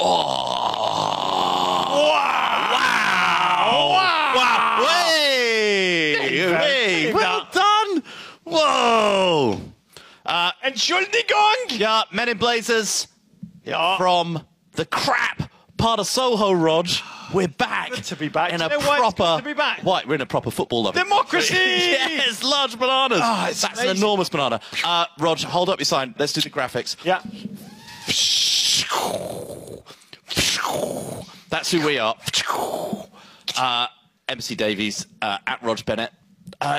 Wow! Hey! Well done! Whoa! Entschuldigung! Yeah, Men in Blazers from the crap part of Soho, Rog. We're back. Good to be back. In Do a you know why it's proper... good to be back? What? We're in a proper football level. Democracy! Yes, large bananas. Oh, it's That's amazing. an enormous banana. Rog, hold up your sign. Let's do the graphics. Yeah. That's who we are. MC Davies at Rog Bennett.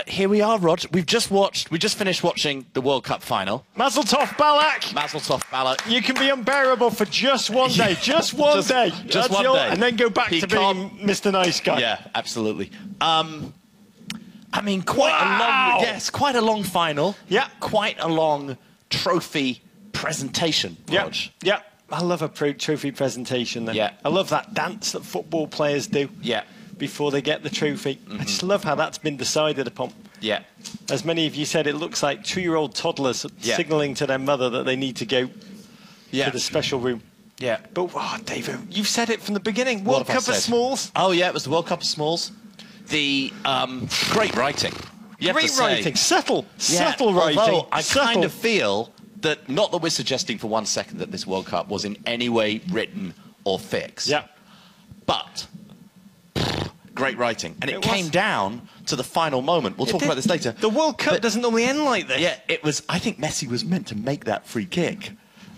Here we are, Rog. We just finished watching the World Cup final. Mazel tov, Balak. Mazel tov, Balak. You can be unbearable for just one day. Just one day. Just one day. And then go back to being Mr. Nice Guy. Yeah, absolutely. I mean, quite a long final. Yeah. Quite a long trophy presentation, Rog. Yeah. I love a trophy presentation then. Yeah. I love that dance that football players do. Yeah. Before they get the trophy. I just love how that's been decided upon. Yeah. As many of you said, it looks like 2-year-old toddlers signalling to their mother that they need to go to the special room. Yeah. But, David, you've said it from the beginning. What World have I Cup of said? Smalls. Oh, yeah, it was the World Cup of Smalls. The great writing. Great writing. Subtle writing. Although I kind of feel that, not that we're suggesting for 1 second that this World Cup was in any way written or fixed. Yeah. But... great writing. And it came down to the final moment. We'll talk about this later. The World Cup doesn't normally end like this. Yeah, it was... I think Messi was meant to make that free kick.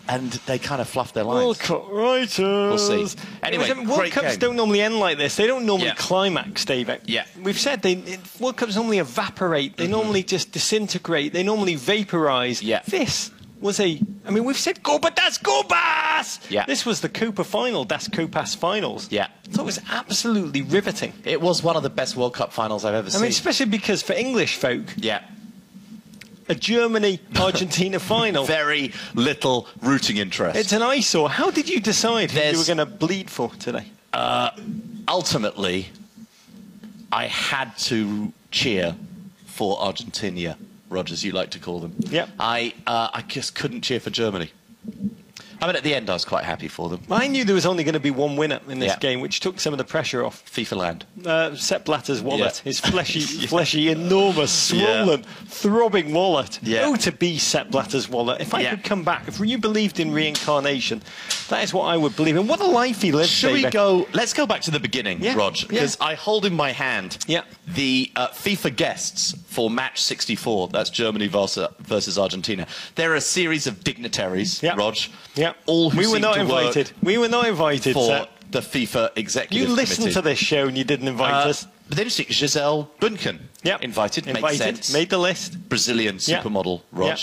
And they kind of fluffed their lines. World Cup writers. We'll see. Anyway, World Cups don't normally end like this. They don't normally climax, David. Yeah. We've said World Cups normally evaporate. They normally just disintegrate. They normally vaporise. Yeah. This was we've said Copa das Copas! Yeah. This was the Copa final, das Copas finals. Yeah. So it was absolutely riveting. It was one of the best World Cup finals I've ever seen. I mean, especially because for English folk, a Germany-Argentina final. Very little rooting interest. It's an eyesore. How did you decide who you were going to bleed for today? Ultimately, I had to cheer for Argentina. Rogers, you like to call them. Yeah. I just couldn't cheer for Germany. I mean, at the end, I was quite happy for them. I knew there was only going to be one winner in this game, which took some of the pressure off. FIFA land. Sepp Blatter's wallet, his fleshy, enormous, swollen, throbbing wallet. Oh, to be Sepp Blatter's wallet. If I could come back, if you believed in reincarnation, that is what I would believe in. What a life he lived. Should we go? Let's go back to the beginning, Rog, because I hold in my hand the FIFA guests for match 64. That's Germany versus Argentina. They're a series of dignitaries, Rog. Yeah. All who we were not invited. We were not invited for the FIFA executive committee. You listened to this show and you didn't invite us. But then you see Giselle Bündchen. Invited. Makes sense. Made the list. Brazilian supermodel, Rog.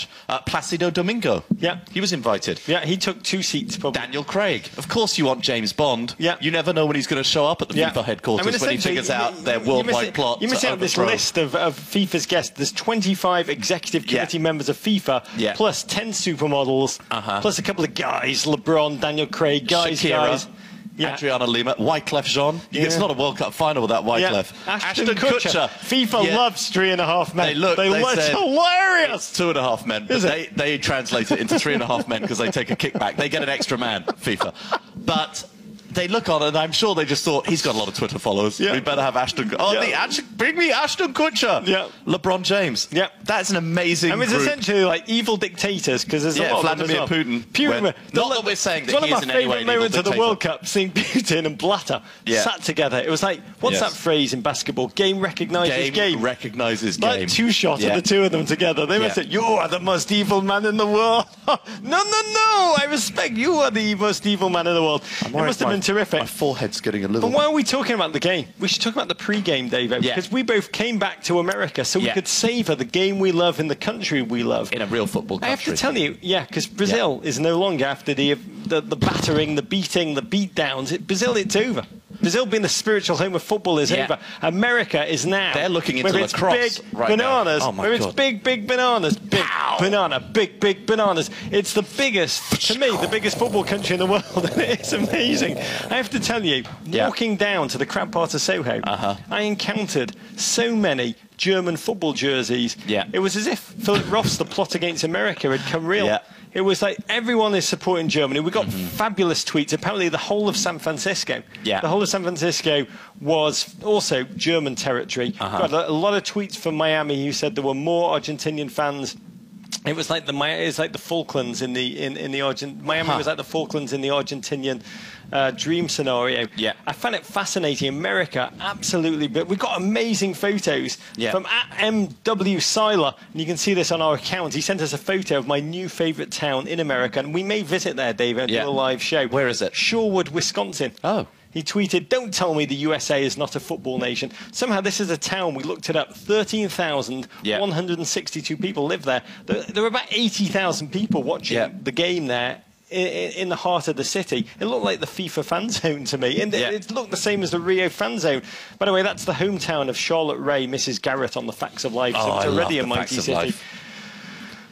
Placido Domingo. He was invited. Yeah, he took 2 seats. Probably. Daniel Craig. Of course you want James Bond. You never know when he's going to show up at the FIFA headquarters when he figures out their worldwide plot. You missed out this list of FIFA's guests. There's 25 executive committee members of FIFA, plus 10 supermodels, plus a couple of guys, LeBron, Daniel Craig, guys. Adriana Lima, Wyclef Jean. It's not a World Cup final without Wyclef. Ashton Kutcher. FIFA loves 3.5 men. It's hilarious. 2.5 men. But they translate it into 3.5 men because they take a kickback. They get an extra man, FIFA. But they look on it, and I'm sure they just thought, he's got a lot of Twitter followers. We better have Ashton. Bring me Ashton Kutcher. LeBron James. That's an amazing group. It's essentially like evil dictators, because there's a lot Vladimir of them as well. Putin. Not that we're saying that he is in any way an evil dictator. One of my favourite moments of the World Cup, seeing Putin and Blatter sat together. It was like, what's that phrase in basketball? Game recognises game. Recognises game. Like two-shot of the two of them together. They must say, you are the most evil man in the world. No, I respect you are the most evil man in the world. It must have been terrific. My forehead's getting a little... But why are we talking about the game? We should talk about the pre-game, David, because we both came back to America so we could savour the game we love in the country we love. In a real football country. I have to tell you, because Brazil is no longer, after the battering, the beating, the beatdowns. Brazil, it's over. Brazil being the spiritual home of football is over. America is now. They're looking into lacrosse big bananas. Oh my where God. it's big bananas. Big banana. Big bananas. It's the biggest, to me, the biggest football country in the world. It's amazing. I have to tell you, walking down to the crab part of Soho, I encountered so many German football jerseys. It was as if Philip Roth's The Plot Against America had come real. It was like everyone is supporting Germany. We got fabulous tweets. Apparently, the whole of San Francisco, the whole of San Francisco was also German territory. Got a lot of tweets from Miami who said there were more Argentinian fans. It was like the Falklands in the Miami was like the Falklands in the Argentinian dream scenario. Yeah. I found it fascinating. America, absolutely. But we got amazing photos from @MW Seiler, and you can see this on our account. He sent us a photo of my new favourite town in America, and we may visit there, David, and do a live show. Where is it? Shorewood, Wisconsin. Oh. He tweeted, "Don't tell me the USA is not a football nation." Somehow this is a town, we looked it up, 13,162 people live there. There were about 80,000 people watching the game there in the heart of the city. It looked like the FIFA fan zone to me. And it looked the same as the Rio fan zone. By the way, that's the hometown of Charlotte Ray, Mrs. Garrett on the Facts of Life. So it's already a mighty city.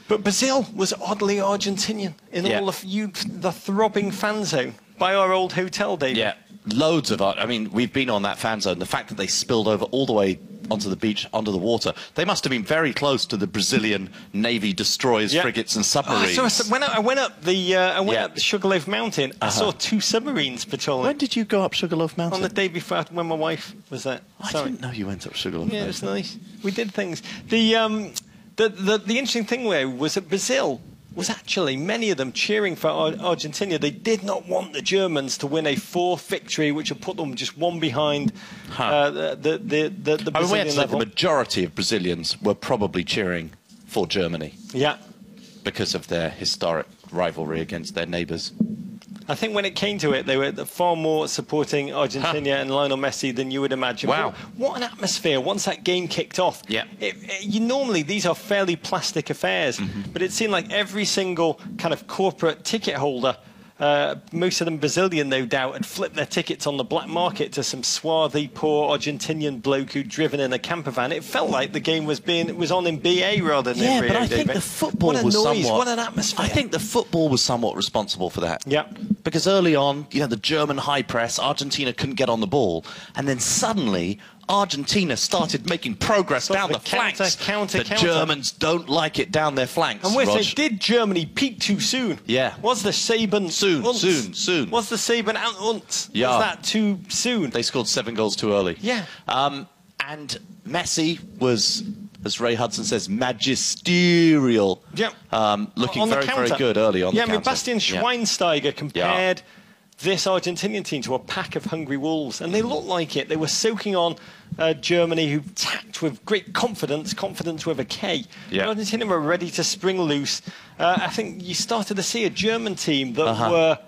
But Brazil was oddly Argentinian in all of the throbbing fan zone by our old hotel, David. Yeah. Loads of art. I mean, we've been on that fan zone. The fact that they spilled over all the way onto the beach, onto the water, they must have been very close to the Brazilian Navy destroyers, frigates, and submarines. So when I went up the Sugarloaf Mountain, I saw 2 submarines patrolling. When did you go up Sugarloaf Mountain? On the day before, when my wife was there. I didn't know you went up Sugarloaf Mountain. Yeah, it was nice. We did things. The interesting thing was that Brazil was actually, many of them cheering for Argentina. They did not want the Germans to win a 4th victory, which would put them just one behind the Brazilian I mean, level. the majority of Brazilians were probably cheering for Germany. Yeah. Because of their historic rivalry against their neighbours. I think when it came to it, they were far more supporting Argentina and Lionel Messi than you would imagine. Wow. What an atmosphere once that game kicked off. Yeah. Normally, these are fairly plastic affairs, but it seemed like every single kind of corporate ticket holder, most of them Brazilian, no doubt, had flipped their tickets on the black market to some swarthy, poor Argentinian bloke who'd driven in a camper van. It felt like the game was on in BA rather than in Rio. But I think the football was somewhat... What an atmosphere. I think the football was somewhat responsible for that. Yeah. Because early on, the German high press, Argentina couldn't get on the ball, and then suddenly Argentina started making progress down the flanks. The Germans don't like it down their flanks. And did Germany peak too soon? Yeah. Was the Saban soon? Was the Saban Was that too soon? They scored 7 goals too early. Yeah. And Messi was, as Ray Hudson says, magisterial. Yeah. Looking very, very good early on the counter. I mean, Bastian Schweinsteiger compared this Argentinian team to a pack of hungry wolves, and they looked like it. They were soaking on Germany, who tacked with great confidence with a K. Yeah. Argentina were ready to spring loose. I think you started to see a German team that were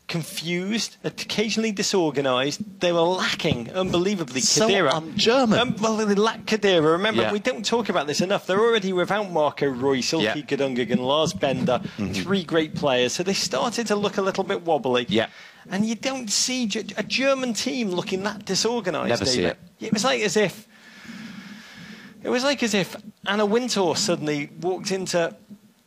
confused, occasionally disorganised. They were lacking, unbelievably, Khedira. So un-German. Well, they lack Khedira. Remember, we don't talk about this enough. They're already without Marco Reus, Ilkay Gundogan, Lars Bender, 3 great players. So they started to look a little bit wobbly. Yeah. And you don't see a German team looking that disorganised. Never see it. It was like as if Anna Wintour suddenly walked into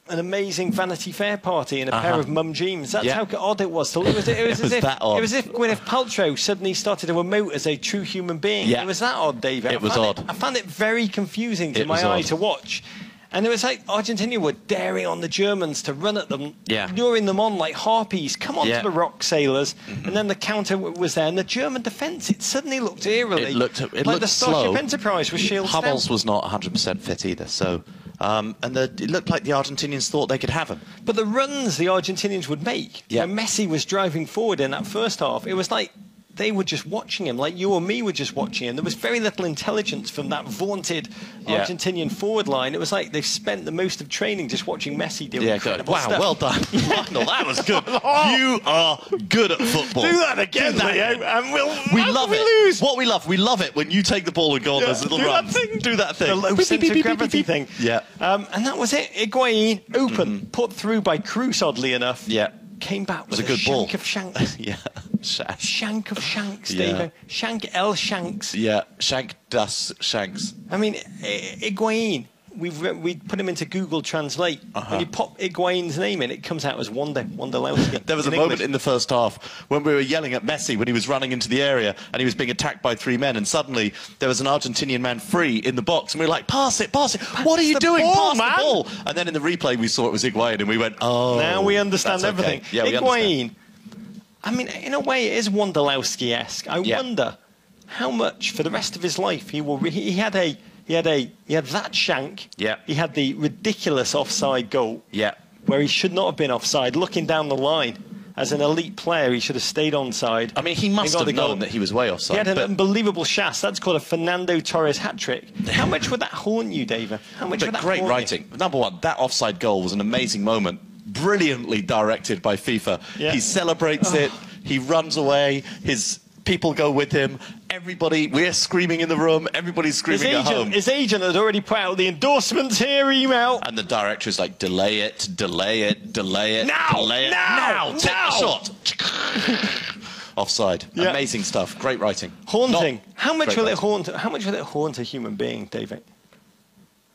an amazing Vanity Fair party in a pair of mum jeans. That's how odd it was. It was as if Gwyneth Paltrow suddenly started to emote as a true human being. Yeah. It was that odd, David. It was odd. I found it very confusing to my eye to watch. And it was like Argentina were daring on the Germans to run at them, luring them on like harpies. Come on to the rock, sailors. And then the counter was there. And the German defence, it suddenly looked eerily. It looked like the Starship Enterprise was shields down. Hummels was not 100% fit either, so... it looked like the Argentinians thought they could have him. But the runs the Argentinians would make, when Messi was driving forward in that first half, it was like they were just watching him, like you or me were just watching him. There was very little intelligence from that vaunted Argentinian forward line. It was like they've spent the most of training just watching Messi do incredible stuff. Wow, well done. Lionel, that was good. You are good at football. Do that again, Leo, and we love it. What we love it when you take the ball and go on those little runs. Do that thing. The low centre of gravity thing. Yeah. And that was it. Higuain, open, put through by Cruz, oddly enough. Yeah. Came back with a good shank ball. Of shanks. Shank of shanks, David. Shank L. Shanks. Yeah, Shank Das Shanks. I mean, Higuain, we put him into Google Translate. When you pop Higuain's name in, it comes out as Wondolowski. There was a moment in the first half when we were yelling at Messi when he was running into the area and he was being attacked by 3 men, and suddenly there was an Argentinian man free in the box, and we were like, pass it, pass it. What are you doing? Pass the ball. And then in the replay we saw it was Higuain, and we went, oh. Now we understand everything. Okay. Yeah, Higuain, I mean, in a way it is Wondolowski-esque. I wonder how much for the rest of his life he will... He had that shank. Yeah. He had the ridiculous offside goal. Yeah. Where he should not have been offside. Looking down the line, as an elite player, he should have stayed onside. I mean, he must have known that he was way offside. He had an unbelievable shot. That's called a Fernando Torres hat-trick. How much would that haunt you, David? How much would that great haunt writing. you? Number one, that offside goal was an amazing moment. Brilliantly directed by FIFA. Yeah. He celebrates it. He runs away. His people go with him. Everybody, we're screaming in the room. Everybody's screaming at home. His agent had already put out the endorsements here email. And the director is like, delay it, delay it, delay it, now, delay it. now, Take the shot. Offside. Yeah. Amazing stuff. Great writing. Haunting. How much will it haunt? How much will it haunt a human being, David?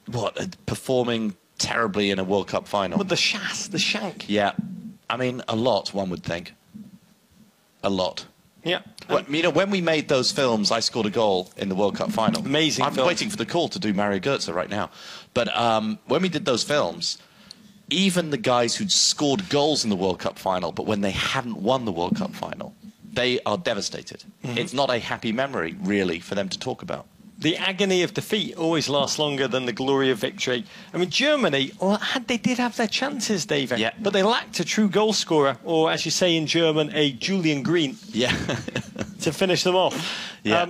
What? Performing terribly in a World Cup final? With the shank. Yeah. I mean, a lot, one would think. A lot. Yeah. Well, you know, when we made those films, I scored a goal in the World Cup final. Amazing. I'm waiting for the call to do Mario Götze right now. But when we did those films, even the guys who'd scored goals in the World Cup final, but when they hadn't won the World Cup final, they are devastated. It's not a happy memory, really, for them to talk about. The agony of defeat always lasts longer than the glory of victory. I mean, Germany, they did have their chances, David, yeah. but they lacked a true goal scorer, or as you say in German, a Julian Green, to finish them off. Yeah.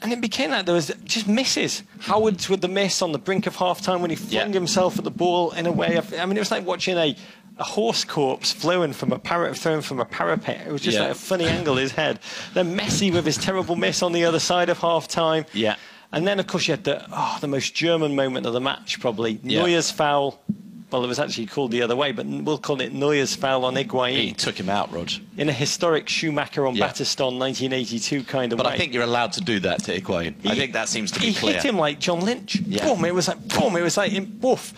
And it became that there was just misses. Howard's with the miss on the brink of half-time when he flung himself at the ball in a way of... I mean, it was like watching a horse corpse thrown from a parapet. It was just like a funny angle, his head. Then Messi with his terrible miss on the other side of half-time. Yeah. And then, of course, you had the most German moment of the match, probably. Yeah. Neuer's foul. Well, it was actually called the other way, but we'll call it Neuer's foul on Higuain. He took him out, Rog. In a historic Schumacher on Battiston 1982 kind of way. But I think you're allowed to do that to Higuain. I think that seems to be clear. He hit him like John Lynch. Yeah. Boom, it was like, woof.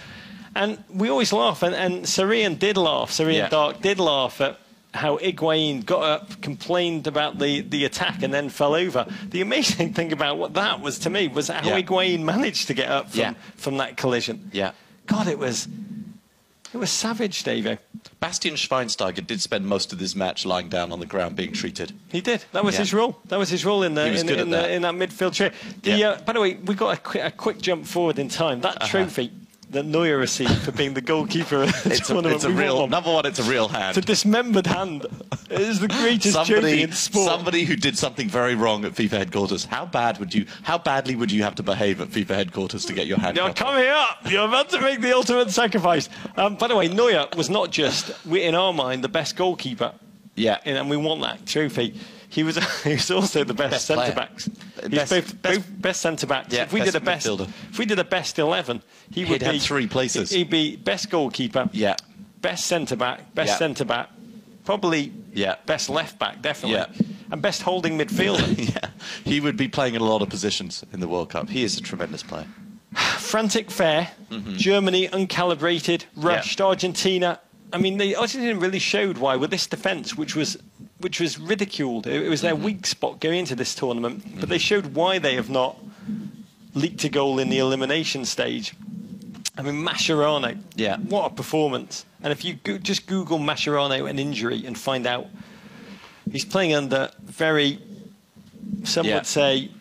And we always laugh, and Syrian did laugh. Syrian Dark did laugh at how Higuain got up, complained about the attack, and then fell over. The amazing thing about what that was to me was how Higuain managed to get up from that collision. Yeah. God, it was savage, David. Bastian Schweinsteiger did spend most of this match lying down on the ground being treated. He did. That was his role. That was his role in that midfield tray. By the way, we got a quick jump forward in time. That trophy that Neuer received for being the goalkeeper of the tournament. It's a real, number one, it's a real hand. It's a dismembered hand. It is the greatest trophy in sport. Somebody who did something very wrong at FIFA headquarters. How badly would you have to behave at FIFA headquarters to get your hand cut? Come here. You're about to make the ultimate sacrifice. By the way, Neuer was not just, in our mind, the best goalkeeper. Yeah. And we want that trophy. He was also the best centre-backs. He's both best centre-backs. Yeah, if we did a best 11, he'd have 3 places. He'd be best goalkeeper, best centre-back, best centre-back, probably best left-back, definitely, and best holding midfielder. He would be playing in a lot of positions in the World Cup. He is a tremendous player. Frantic fare, Germany uncalibrated, rushed, Argentina. I mean, Argentina really showed why with this defence, which was ridiculed. It was their weak spot going into this tournament, but they showed why they have not leaked a goal in the elimination stage. I mean, Mascherano, what a performance. And if you just Google Mascherano and injury and find out he's playing under very, some would say,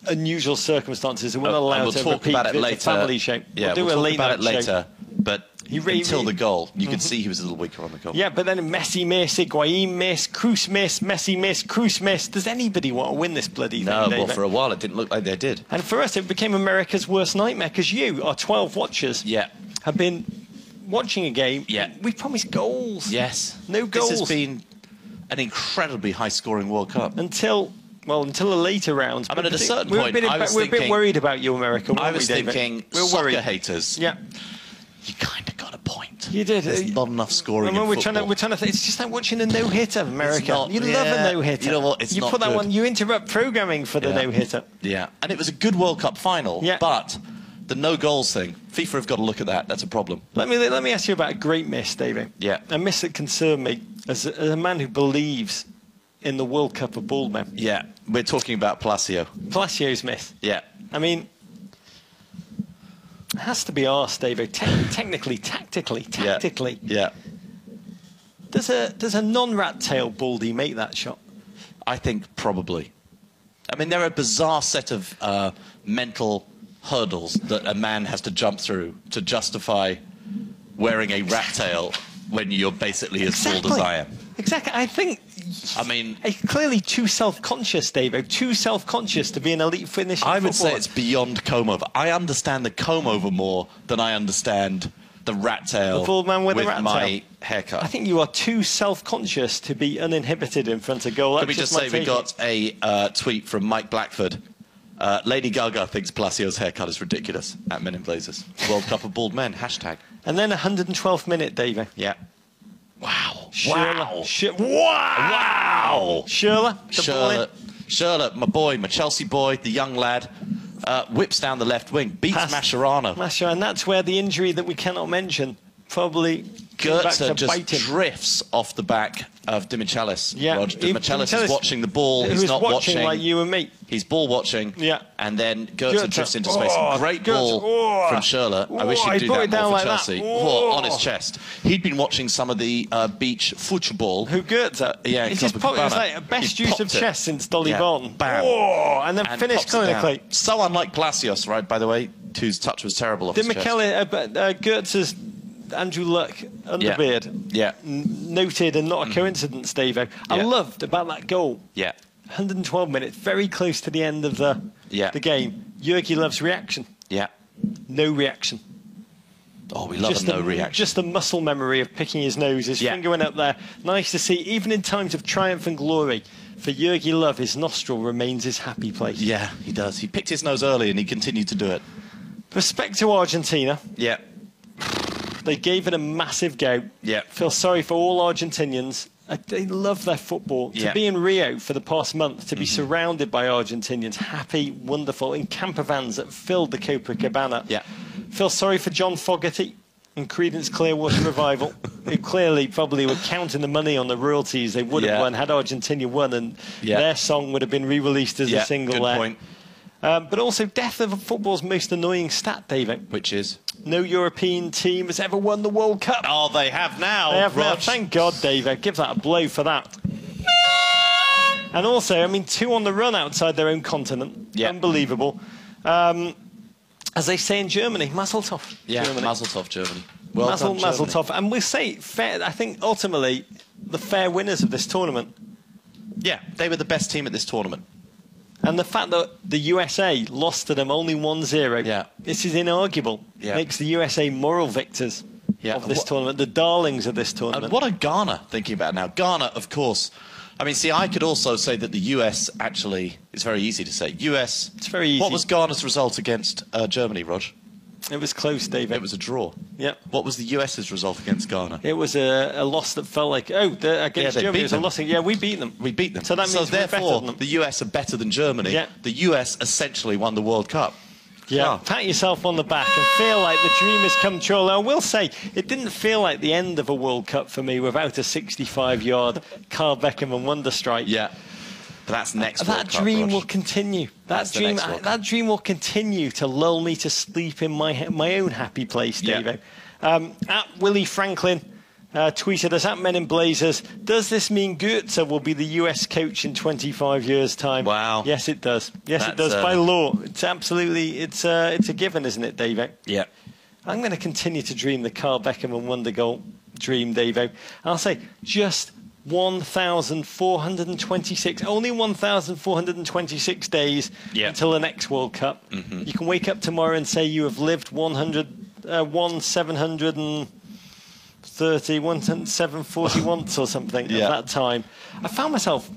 unusual circumstances. We're not allowed to talk repeat about it later. The family show. Yeah, we'll talk about it later. But until the goal, you could see he was a little weaker on the goal. Yeah, but then Messi miss, Higuain miss, Kroos miss, Messi miss, Kroos miss. Does anybody want to win this bloody thing, No, David? well, for a while it didn't look like they did. And for us, it became America's worst nightmare because you, our 12 watchers, have been watching a game. We promised goals. Yes. No goals. This has been an incredibly high-scoring World Cup. Until the later rounds. I mean, at a certain point, we're a bit worried about you, America. I was thinking, soccer haters. Yeah. You kind of got a point. You did. There's not enough scoring in we're football. trying to think, it's just like watching a no-hitter, America. You love a no-hitter. You know what? It's not put that good. one. You interrupt programming for the no-hitter. Yeah, and it was a good World Cup final. Yeah. But The no goals thing. FIFA have got to look at that. That's a problem. Let me ask you about a great miss, David. Yeah. A miss that concerned me as a man who believes in the World Cup of bald men. Yeah. We're talking about Palacio. Palacio's miss. Yeah. I mean, it has to be asked, David. Technically, tactically. Yeah. Does a non-rat tail baldy make that shot? I think probably. I mean, there are a bizarre set of mental hurdles that a man has to jump through to justify wearing a rat tail when you're basically as bald as I am. Exactly. I think. I mean, clearly too self-conscious, David. Too self-conscious to be an elite finishing I would footballer. say it's beyond comb-over. I understand the comb-over more than I understand the rat tail the bald man with the rat my tail. haircut. I think you are too self-conscious to be uninhibited in front of goal. Could we just say we got a tweet from Mike Blackford. Lady Gaga thinks Palacio's haircut is ridiculous at Men in Blazers. World Cup of Bald Men, hashtag. And then 112th minute, David. Yeah. Wow. Wow. Wow. Shirley, my boy, my Chelsea boy, the young lad, whips down the left wing, beats Mascherano. And that's where the injury that we cannot mention probably Goetze just drifts off the back of Dimichelis. Yeah. Dimichelis is watching the ball. He's not watching like you and me. He's ball watching. Yeah. And then Goetze drifts into space. Great ball from Schürrle. I wish he'd do that more for Chelsea. On his chest. He'd been watching some of the beach football. Who Goetze? Yeah. It was like best use of chest since Dolly Varn. Bam. And then finished clinically. So unlike Palacios, right, by the way, whose touch was terrible off his chest. Goetze's Andrew Luck underbeard. Yeah. Noted and not a coincidence, Davo. I loved about that goal. Yeah. 112 minutes, very close to the end of the game. Jurgi Love's reaction. Yeah. No reaction. Oh, we love a no reaction. Just the muscle memory of picking his nose. His finger went up there. Nice to see, even in times of triumph and glory, for Jurgi Love, his nostril remains his happy place. Yeah, he does. He picked his nose early and he continued to do it. Respect to Argentina. Yeah. They gave it a massive go. Yeah. Feel sorry for all Argentinians. They love their football. To be in Rio for the past month, to be surrounded by Argentinians, happy, wonderful, in camper vans that filled the Copacabana. Yeah. Feel sorry for John Fogerty and Creedence Clearwater Revival, who clearly probably were counting the money on the royalties they would have won had Argentina won, and their song would have been re-released as a single there. Point. But also death of football's most annoying stat, David. Which is? No European team has ever won the World Cup. Oh, they have now. They have now. Thank God, David. Give that a blow for that. And also, I mean, 2 on the run outside their own continent. Yeah. Unbelievable. As they say in Germany, Mazel Tov. Yeah, Germany. Mazel Tov, Germany. Mazel Tov. And we'll say, fair, I think, ultimately, the fair winners of this tournament. Yeah, they were the best team at this tournament. And the fact that the USA lost to them only 1-0, this is inarguable. Makes the USA moral victors of this tournament, the darlings of this tournament. And what are Ghana thinking about now? Ghana, of course. I mean, see, I could also say that the US actually, it's very easy to say. US, it's very easy. What was Ghana's result against Germany, Rog? It was close, David. It was a draw. Yeah. What was the US's result against Ghana? It was a loss that felt like, against Germany, it was a loss. Yeah, we beat them. We beat them. So that means therefore, the US are better than Germany. Yeah. The US essentially won the World Cup. Yeah, pat yourself on the back and feel like the dream has come true. I will say, it didn't feel like the end of a World Cup for me without a 65-yard Carl Beckham and wonder strike. Yeah. But that's next World Cup, That dream will continue. That dream will continue to lull me to sleep in my own happy place, David. At Willie Franklin tweeted us at Men in Blazers. Does this mean Goetze will be the US coach in 25 years' time? Wow. Yes, it does. Yes, it does. By law, it's absolutely it's a given, isn't it, David? Yeah. I'm going to continue to dream the Carl Beckham and wonder goal dream, David. I'll say just 1,426, only 1,426 days until the next World Cup. You can wake up tomorrow and say you have lived 740 once or something at that time. I found myself, I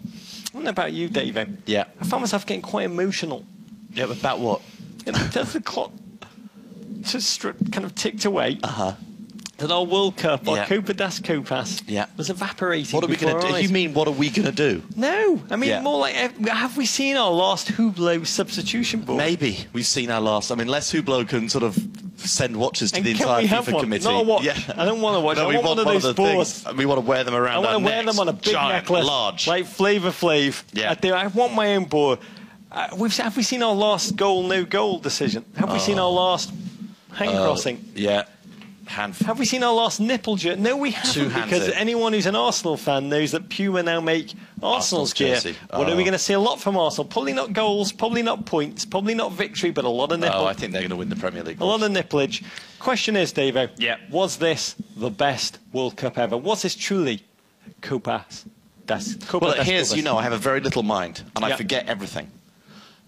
don't know about you, David. Yeah. I found myself getting quite emotional. Yeah, about what? As the clock just kind of ticked away. that our World Cup, our Copa das Copas, was evaporating. What are we going to do? You mean, what are we going to do? No, I mean, more like, have we seen our last Hublot substitution board? Maybe we've seen our last. I mean, unless Hublot can sort of send watches to the entire FIFA committee. Not a watch. I don't want to watch. No, I want one of those boards. We want to wear them around. I want to wear them on a big necklace, large, like Flavor Flav. Yeah. I want my own board. Have we seen our last goal, no goal decision? Have we seen our last hand crossing? Yeah. Have we seen our last nipple jersey? No, we haven't, because anyone who's an Arsenal fan knows that Puma now make Arsenal's gear. What are we going to see a lot from Arsenal? Probably not goals, probably not points, probably not victory, but a lot of nipple. I think they're going to win the Premier League. A lot of nipplage. Question is, Davo, was this the best World Cup ever? Was this truly Copas das Copas? Well, here's, I have a very little mind, and I forget everything.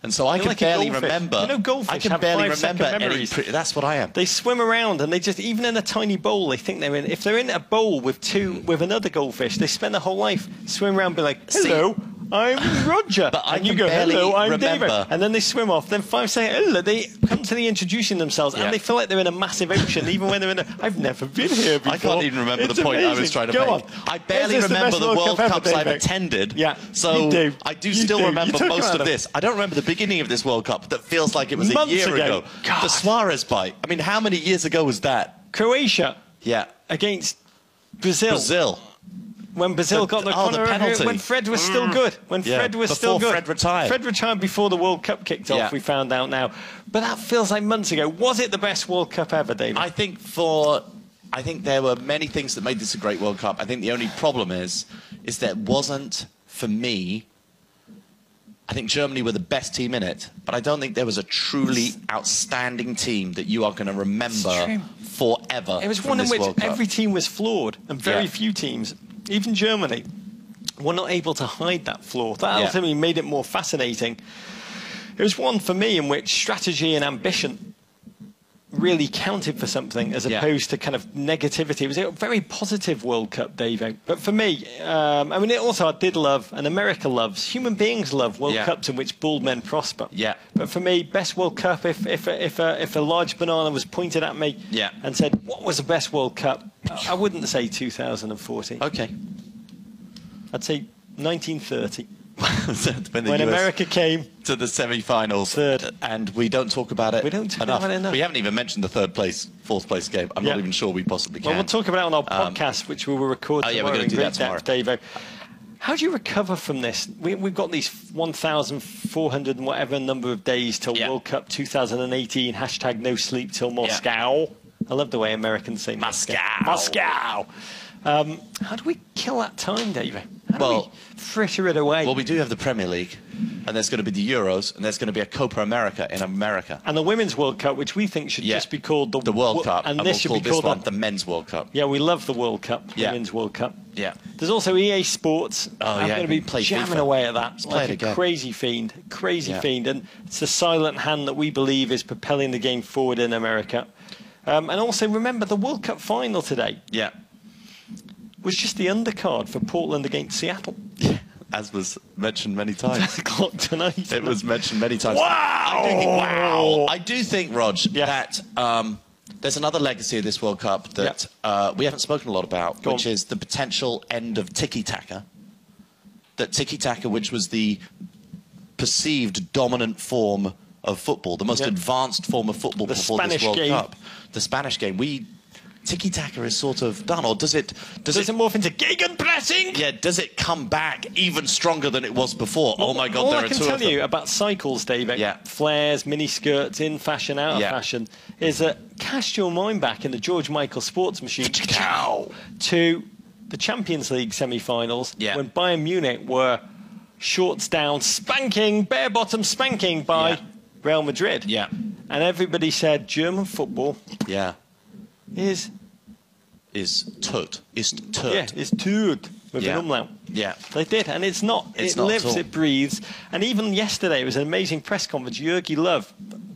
And so I can barely remember. Goldfish I can barely remember any. That's what I am. They swim around, and they just, even in a tiny bowl, they think they're in. If they're in a bowl with another goldfish, they spend their whole life swimming around, be like, "Hello, I'm Roger," but and you go, "Hello, I'm David," and then they swim off. Then 5 seconds, hello, they come to the introducing themselves, and they feel like they're in a massive ocean, even when they're in. I've never been here before. I can't even remember the point I was trying to make. On. I barely remember the World Cups I've attended. Yeah, so I do still remember most of this. I don't remember the beginning of this World Cup that feels like it was a year ago. The Suarez bite. I mean, how many years ago was that? Croatia. Yeah. Against Brazil. When Brazil got the corner, penalty. When Fred was still good. When Fred was still good. Fred retired. Fred retired before the World Cup kicked off, we found out now. But that feels like months ago. Was it the best World Cup ever, David? I think there were many things that made this a great World Cup. I think the only problem is that it wasn't, for me, I think Germany were the best team in it, but I don't think there was a truly outstanding team that you are going to remember forever. It was one in which every team was flawed, and very few teams, even Germany, were not able to hide that flaw. That ultimately made it more fascinating. It was one, for me, in which strategy and ambition really counted for something, as opposed to kind of negativity. It was a very positive World Cup, Dave. But for me, I mean, I did love, and America loves, human beings love World Cups in which bald men prosper. Yeah. But for me, best World Cup, if a large banana was pointed at me and said, what was the best World Cup? I wouldn't say 2014. Okay. I'd say 1930. when America came to the semi-finals, and we don't talk about it. We don't talk about it enough. We haven't even mentioned the fourth place game. I'm not even sure we possibly can. Well, we'll talk about it on our podcast, which we will record tomorrow. We're going to do that tomorrow. Davo. How do you recover from this? We've got these 1,400 and whatever number of days till World Cup 2018. # no sleep till Moscow. I love the way Americans say Moscow. How do we kill that time, David? How do we fritter it away? Well, we do have the Premier League, and there's going to be the Euros, and there's going to be a Copa America in America. And the Women's World Cup, which we think should just be called the World Cup. And this should be called the Men's World Cup. Yeah, we love the World Cup, Women's World Cup. Yeah. There's also EA Sports. I'm going to be jamming away at that. Like a crazy fiend. And it's the silent hand that we believe is propelling the game forward in America. And also, remember, the World Cup final today. Yeah. Was just the undercard for Portland against Seattle. As was mentioned many times. 10 o'clock tonight. It was mentioned many times. Wow! I do think, Rog, that there's another legacy of this World Cup that we haven't spoken a lot about, which is the potential end of tiki-taka. That tiki-taka, which was the perceived dominant form of football, the most advanced form of football before this World Cup. The Spanish game. Tiki-taka is sort of done, or does it morph into gegenpressing? Yeah, does it come back even stronger than it was before? Well, oh my God, there are two of them. All I can tell you about cycles, David, flares, mini skirts, in fashion, out of fashion, is that cast your mind back in the George Michael sports machine to the Champions League semi-finals when Bayern Munich were shorts down, bare bottom spanking by Real Madrid. Yeah. And everybody said German football is tut. Yeah, it's tut with an umlaut. Yeah. They did, and it's not. It lives, it breathes. And even yesterday, it was an amazing press conference. Jurgen Löw,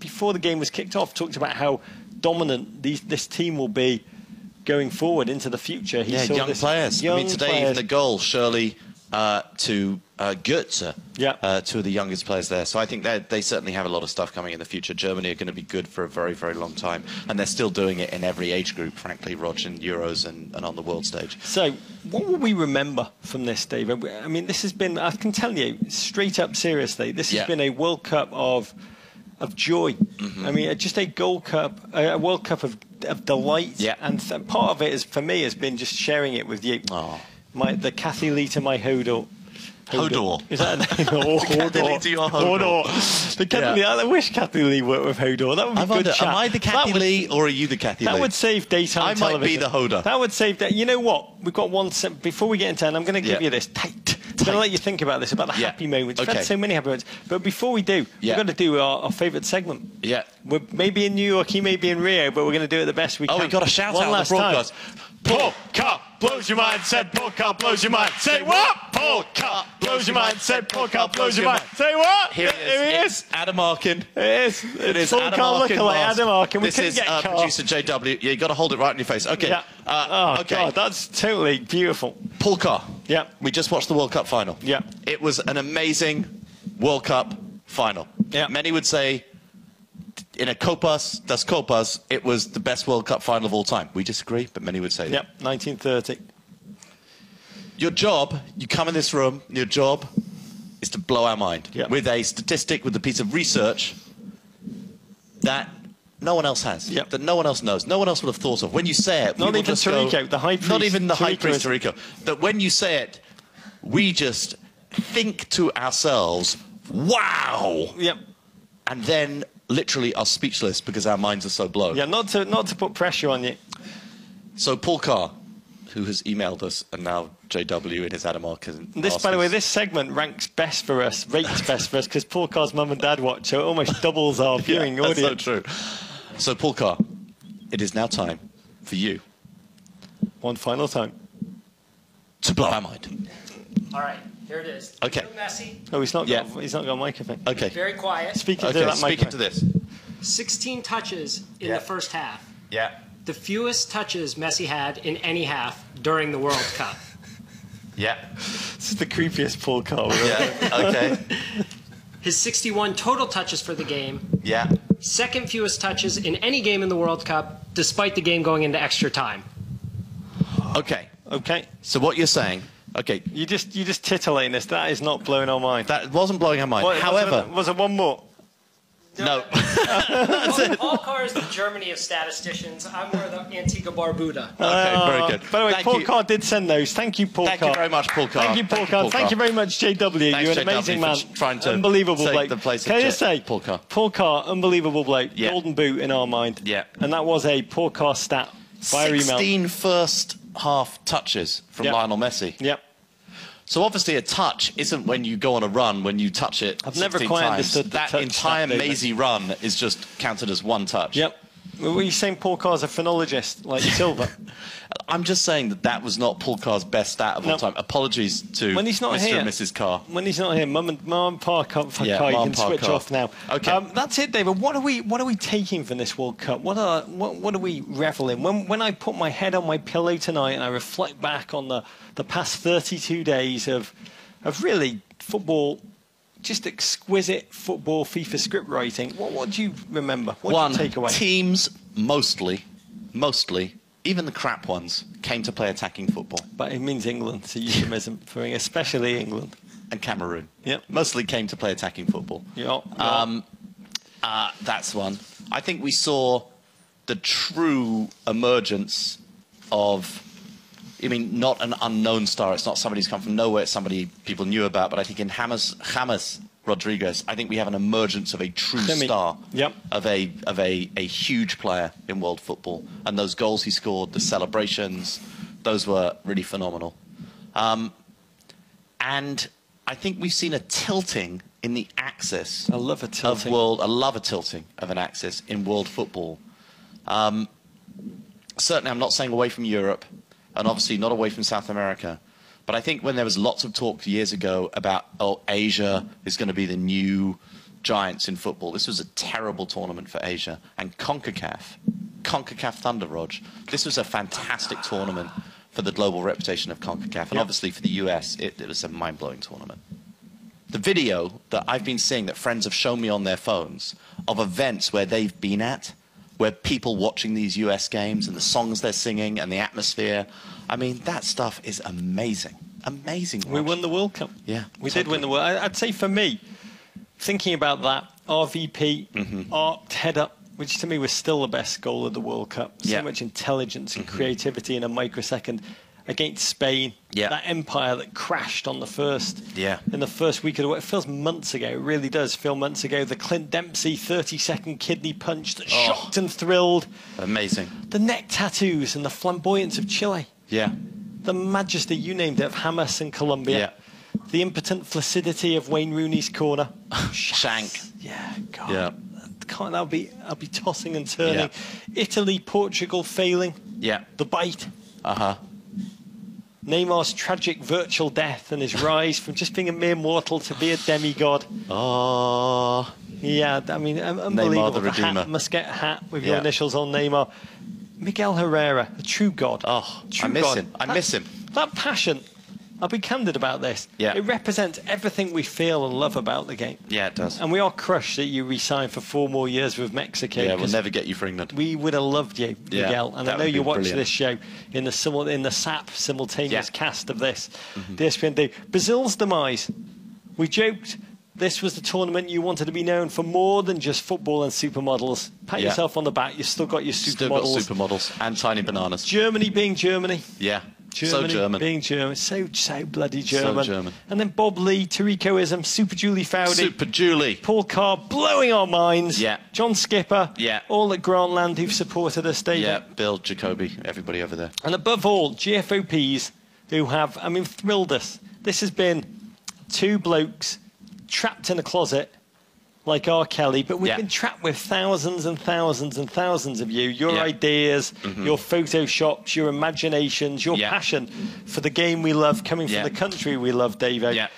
before the game was kicked off, talked about how dominant this team will be going forward into the future. Young players. I mean, today even the goal, surely to Goetze, Yeah. two of the youngest players there. So I think they certainly have a lot of stuff coming in the future. Germany are going to be good for a very, very long time. And they're still doing it in every age group, frankly, Rog, in Euros and on the world stage. So what will we remember from this, Dave? I mean, this has been, I can tell you, straight up seriously, this has been a World Cup of joy. I mean, just a Gold Cup, a World Cup of delight. Yeah. And part of it, is for me, has been just sharing it with you. Oh. The Kathy Lee to my Hodor. Hodor. Is that a name? Kathy Lee to your Hodor. The Kathy Lee, I wish Kathy Lee worked with Hodor. That would be good chat. Am I the Kathy Lee or are you the Kathy Lee? That would save daytime television. I might be the Hodor. That would save that. You know what? We've got one. Before we get into it, and I'm going to give you this tight. I'm going to let you think about this, about the happy moments. We've had so many happy moments. But before we do, we've got to do our favourite segment. Yeah. We're maybe in New York, he may be in Rio, but we're going to do it the best we can. Oh, we've got a shout One out on the last broadcast. Paul Cup blows your mind, said Paul Cup blows your mind. Say what? Paul Cup blows your mind, said Paul Cup blows your mind. Say what? Here it is. Adam Arkin. It is Paul Adam Arkin. Adam Arkin. This is producer JW. Yeah, you got to hold it right in your face. Okay. Yeah. Okay. God, that's totally beautiful. Paul Carr. Yeah. We just watched the World Cup final. Yeah. It was an amazing World Cup final. Yeah. Many would say, in a Copas das Copas, it was the best World Cup final of all time. We disagree, but many would say that. 1930. Your job, you come in this room, your job is to blow our mind with a statistic, with a piece of research that no one else has, that no one else knows, no one else would have thought of. When you say it, not even Tarico, the high priest. Not even the high priest Tarico. That when you say it, we just think to ourselves, wow! Yep. And then literally are speechless because our minds are so blown. Yeah, not to put pressure on you. So Paul Carr, who has emailed us, and now JW in his Adam Arkin. This, by the way, this segment ranks best for us, rates best for us, because Paul Carr's mum and dad watch, so it almost doubles our viewing audience. That's so true. So Paul Carr, it is now time for you. One final time. To blow our mind. All right, here it is. Okay. Too messy. Oh, he's not got a microphone. Okay. Very quiet. Speaking to that speaking microphone. to this. 16 touches in the first half. Yeah. The fewest touches Messi had in any half during the World Cup. Yeah. This is the creepiest Paul Carr. Yeah. Okay. His 61 total touches for the game. Yeah. Second fewest touches in any game in the World Cup, despite the game going into extra time. Okay. Okay. So what you're saying? Okay. You just titillating us. That is not blowing our mind. That wasn't blowing our mind. What, However, was it one more? no. Paul Carr is the Germany of statisticians. I'm more the Antigua Barbuda. Okay, very good. By the way, Thank Paul you. Carr did send those. Thank you, Paul Carr. Thank you very much, Paul Carr. Thank you, Paul Carr. Thank you very much, JW. Thanks, You're an JW, amazing for man. trying to Unbelievable take bloke. the place of Can I just say, Paul Carr. Unbelievable bloke. Yeah. Golden boot in our mind. Yeah. And that was a Paul Carr stat via email. 16 first half touches from Lionel Messi. Yep. So obviously a touch isn't when you go on a run, when you touch it I've never 16 quite times. understood the that touch entire stat, mazy run is just counted as one touch. Yep. Were you saying Paul Carr's a phonologist like Silva? I'm just saying that was not Paul Carr's best stat of all time. Apologies to when he's not Mr. here, and Mrs. Carr. When he's not here, Mum and Pa Carr, you can switch off now. Okay. That's it, David. What are we taking from this World Cup? What are we reveling? When I put my head on my pillow tonight and I reflect back on the past 32 days of really football, just exquisite football FIFA script writing, what do you remember? What do you take away? Teams mostly, even the crap ones, came to play attacking football. But it means England, so euphemism for especially England. And Cameroon. Yep. Mostly came to play attacking football. Yep. That's one. I think we saw the true emergence of, not an unknown star. It's not somebody who's come from nowhere. It's somebody people knew about. But I think in James Rodriguez, I think we have an emergence of a true star. Yep. Of a huge player in world football. And those goals he scored, the celebrations, those were really phenomenal. And I think we've seen a tilting in the axis. I love a tilting. I love a tilting of an axis in world football. Certainly, I'm not saying away from Europe, and obviously not away from South America. But I think when there was lots of talk years ago about, Asia is going to be the new giants in football, this was a terrible tournament for Asia. And CONCACAF Thunder, Rog, this was a fantastic tournament for the global reputation of CONCACAF. And obviously for the US, it was a mind-blowing tournament. the video that I've been seeing that friends have shown me on their phones of events where they've been at, where people watching these US games and the songs they're singing and the atmosphere, I mean, that stuff is amazing. Amazing. We won the World Cup. Yeah. We did win the World Cup. I'd say for me, thinking about that, RVP, arced head up, which to me was still the best goal of the World Cup. So much intelligence and creativity in a microsecond against Spain. That empire that crashed on the first. In the first week of the World Cup. It feels months ago. It really does feel months ago. The Clint Dempsey 30-second kidney punch that shocked and thrilled. Amazing. The neck tattoos and the flamboyance of Chile. The majesty, you named it, of Hamas and Colombia. The impotent flaccidity of Wayne Rooney's corner. Shank. God. I'll be tossing and turning. Italy, Portugal failing. The bite. Neymar's tragic virtual death and his rise from just being a mere mortal to be a demigod. Yeah, I mean, unbelievable. Neymar the Redeemer. Hat, must get a hat with your initials on Neymar. Miguel Herrera, a true god. I miss him. I miss him. That passion, I'll be candid about this. It represents everything we feel and love about the game. Yeah, it does. And we are crushed that you re-signed for 4 more years with Mexico. Yeah, we'll never get you for England. We would have loved you, Miguel. And I know you watch this show in the SAP simultaneous cast of this, the ESPN Day. Brazil's demise. We joked this was the tournament you wanted to be known for more than just football and supermodels. Pat yourself on the back. You've still got your supermodels. Still got supermodels and tiny bananas. Germany being Germany. So German. Being German. So bloody German. So German. And then Bob Lee, Tariqoism, Super Julie Fowdy. Super Julie. Paul Carr blowing our minds. John Skipper. All at Grantland who've supported us, David. Bill, Jacoby, everybody over there. And above all, GFOPs who have, I mean, thrilled us. This has been 2 blokes trapped in a closet like R. Kelly, but we've been trapped with thousands and thousands and thousands of you. Your ideas, your photoshops, your imaginations, your passion for the game we love coming from the country we love, Davo.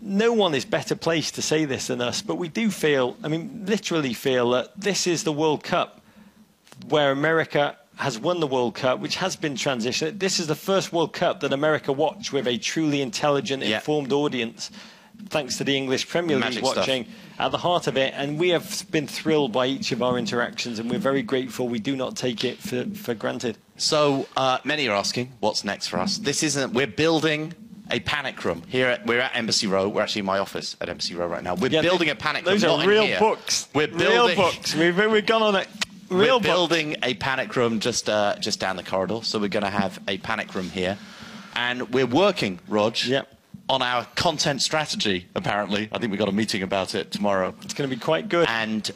No one is better placed to say this than us, but we do feel, I mean, literally feel that this is the World Cup where America has won the World Cup, which has been transitioned. This is the first World Cup that America watched with a truly intelligent, informed audience, thanks to the English Premier League watching at the heart of it. And we have been thrilled by each of our interactions, and we're very grateful. We do not take it for granted. So many are asking, what's next for us? This isn't, we're building a panic room here. We're at Embassy Row. We're actually in my office at Embassy Row right now. We're building a panic room. Those are real books. We're building real books. We've gone on it. We're building a panic room just down the corridor. So we're going to have a panic room here. And we're working, Rog, on our content strategy, apparently. I think we've got a meeting about it tomorrow. It's going to be quite good. And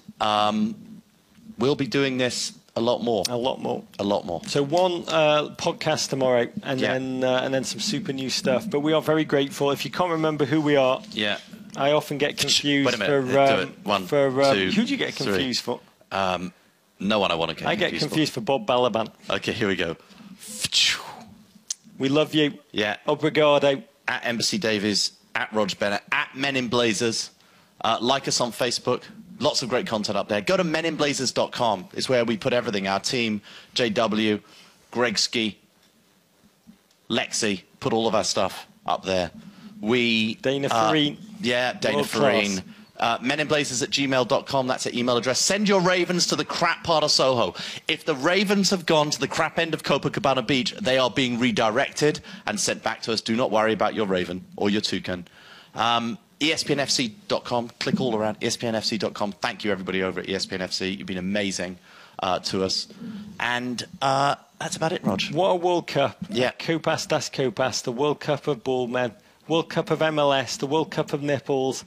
we'll be doing this a lot more. A lot more. A lot more. So one podcast tomorrow, and then some super new stuff. But we are very grateful. If you can't remember who we are, I often get confused. Wait a minute. Who do you get confused for? No one I want to get confused for. I get confused for Bob Balaban. Okay, here we go. We love you. Obrigado. At Embassy Davies, at Rog Bennett, at Men in Blazers. Like us on Facebook. Lots of great content up there. Go to meninblazers.com. It's where we put everything. Our team, JW, Gregski, Lexi, put all of our stuff up there. Dana Farine. Dana Farine. meninblazers@gmail.com. That's our email address. Send your Ravens to the crap part of Soho. If the Ravens have gone to the crap end of Copacabana Beach, they are being redirected and sent back to us. Do not worry about your Raven or your toucan. ESPNFC.com. Click all around. ESPNFC.com. Thank you, everybody over at ESPNFC. You've been amazing to us. And that's about it, Rog. What a World Cup. Copas das Copas, the World Cup of Ballmen, World Cup of MLS, the World Cup of Nipples,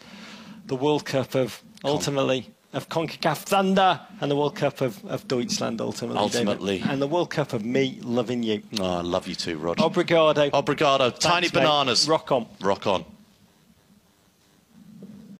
the World Cup of, ultimately, of CONCACAF Thunder, and the World Cup of Deutschland, ultimately. David. And the World Cup of me loving you. Oh, I love you too, Rog. Obrigado. Obrigado. Tiny bananas. Rock on. Rock on.